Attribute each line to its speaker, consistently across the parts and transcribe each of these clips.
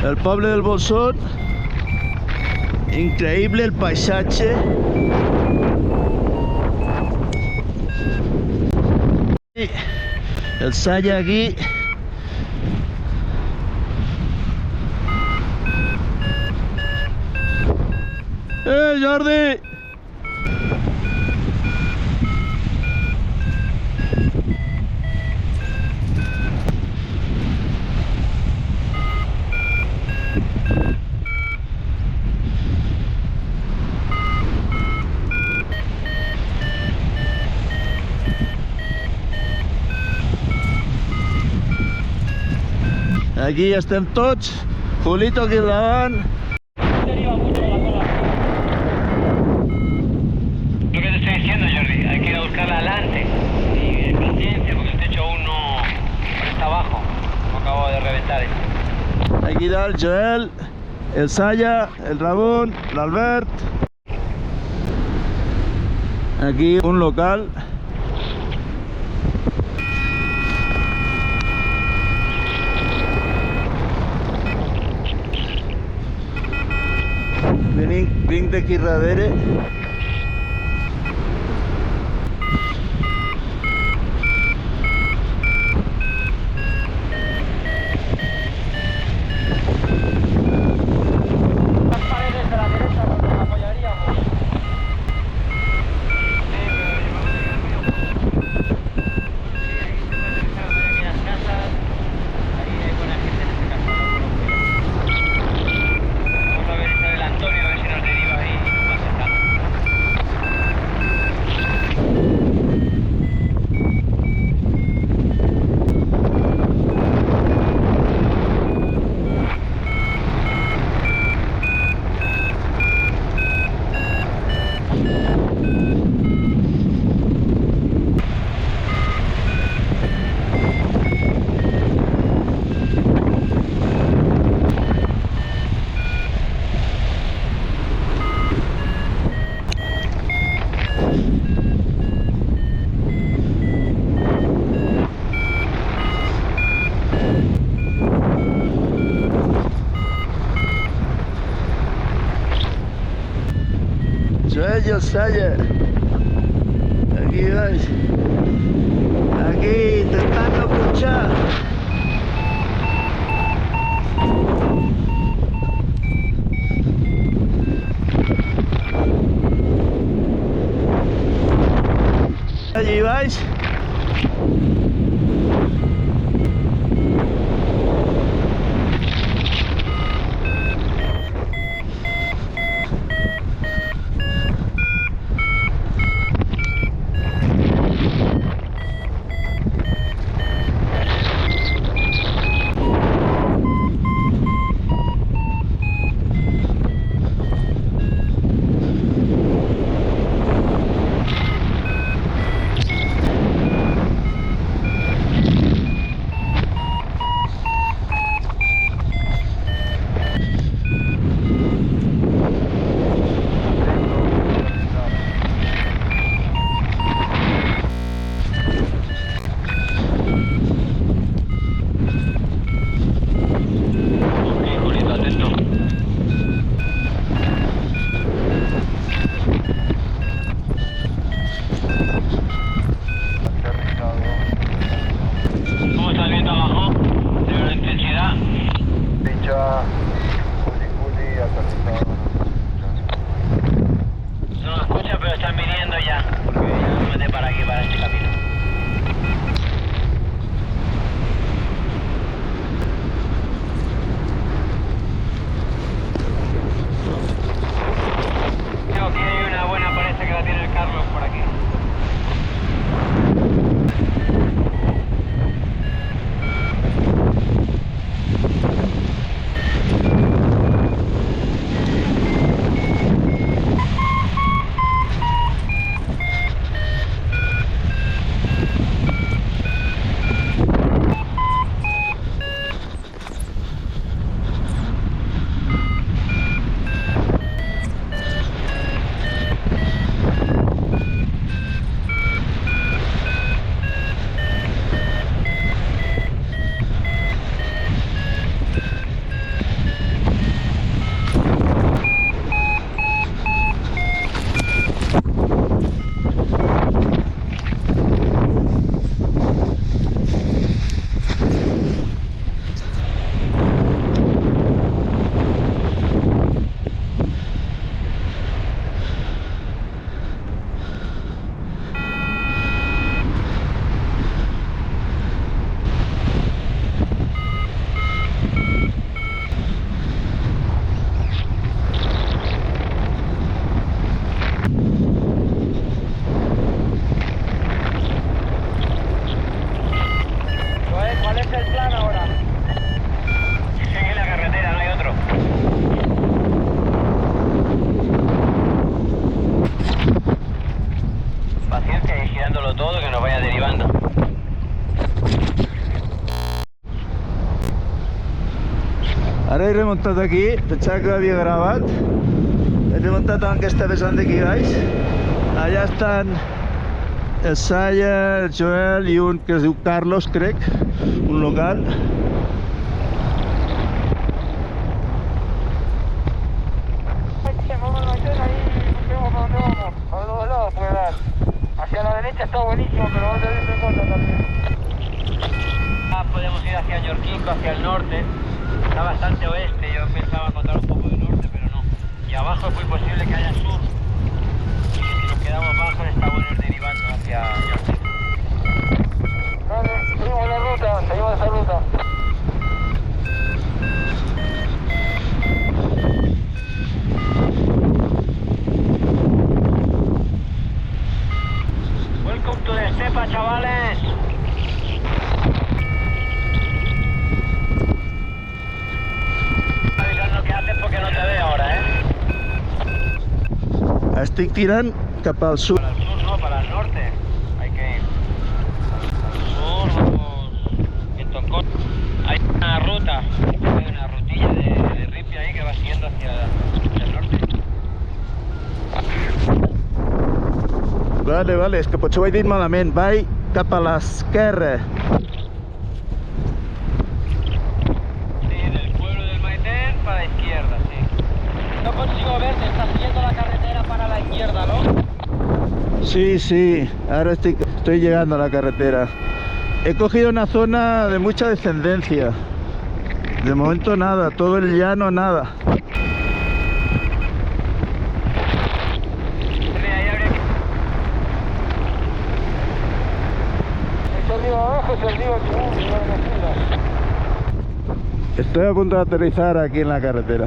Speaker 1: El poble del Bolsón. Increíble el paisaje. El Salla aquí. Jordi! Aquí estem tots. Julito aquí al davant.
Speaker 2: Lo que te estoy diciendo, Jordi, hay que ir a buscarla adelante y paciencia, porque el techo aún no está abajo. No acabo de reventar esto.
Speaker 1: Aquí está el Joel, el Salla, el Ramón, el Albert. Aquí un local. Vinc d'aquí darrere.
Speaker 2: Las paredes de la derecha nos las apoyaríamos.
Speaker 1: Joel y el Salla. Aquí vais. Aquí intentando punchar. Allí vais. Ara he remuntat aquí, pensava que ho havia gravat. He remuntat amb aquesta vessant d'aquí baix. Allà estan el Saya, el Joel i un que es diu Carlos, crec, un local.
Speaker 2: Hacia la derecha está buenísimo, pero vamos a ver en contra también. Podemos ir hacia Ñorquinco, hacia el norte. Está bastante oeste, yo pensaba encontrar un poco de norte, pero no. Y abajo es muy posible que haya sur. Y si nos quedamos bajo está bueno ir derivando hacia Ñorquinco. Vale, seguimos la ruta, seguimos esa ruta. Welcome to the Estepa, chavales. Avisando qué haces porque no te veo ahora,
Speaker 1: Estic tirant cap al sud.
Speaker 2: Para el sur no, para el norte. Hay que ir. Al sur, vamos en Toncón. Hay una ruta, hay una rutilla de ripio ahí que va siguiendo hacia el norte.
Speaker 1: Vale, és que potser ho he dit malament. Vaig cap a l'esquerra.
Speaker 2: Sí, del pueblo del Maitén para la izquierda, sí. No consigo verte, estás siguiendo la carretera para la izquierda, ¿no?
Speaker 1: Sí, ahora estoy llegando a la carretera. He cogido una zona de mucha descendencia. De momento nada, todo el llano nada. Estoy a punto de aterrizar aquí en la carretera.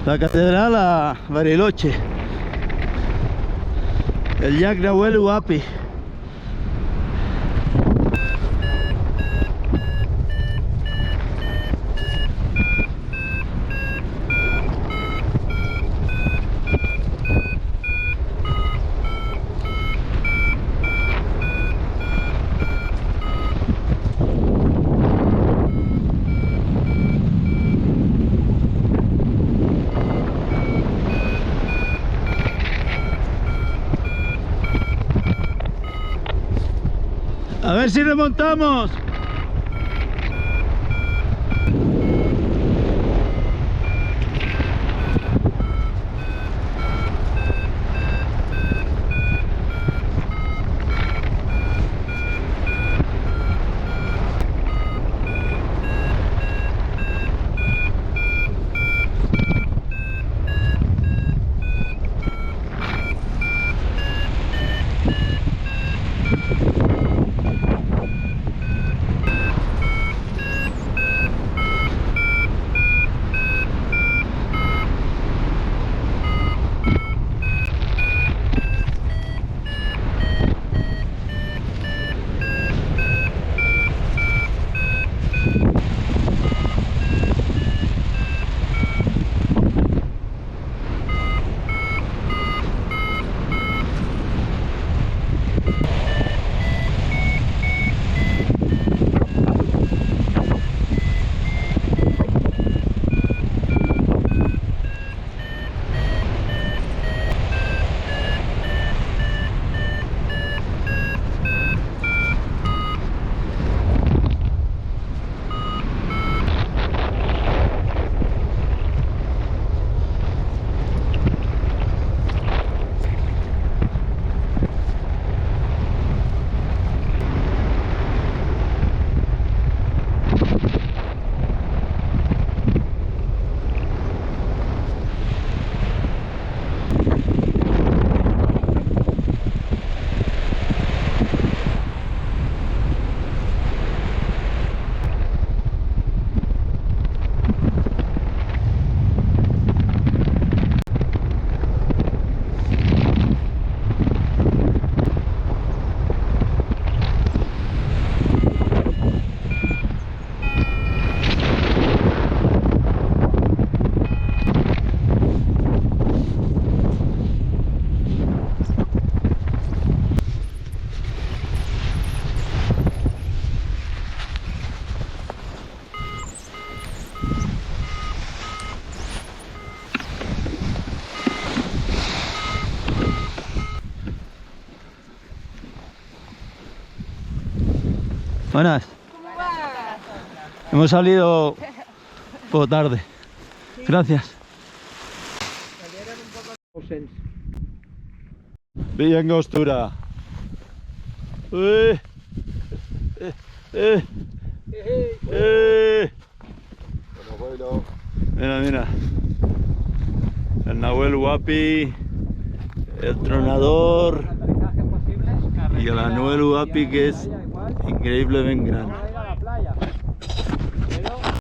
Speaker 1: La catedral a Bariloche, el llac Nahuel Huapi. A ver si remontamos. Buenas. Hemos salido un poco tarde. Gracias. Villa Angostura. Mira, mira. El Nahuel Huapi, el Tronador y el Anuel Huapi, que es increíblemente grande.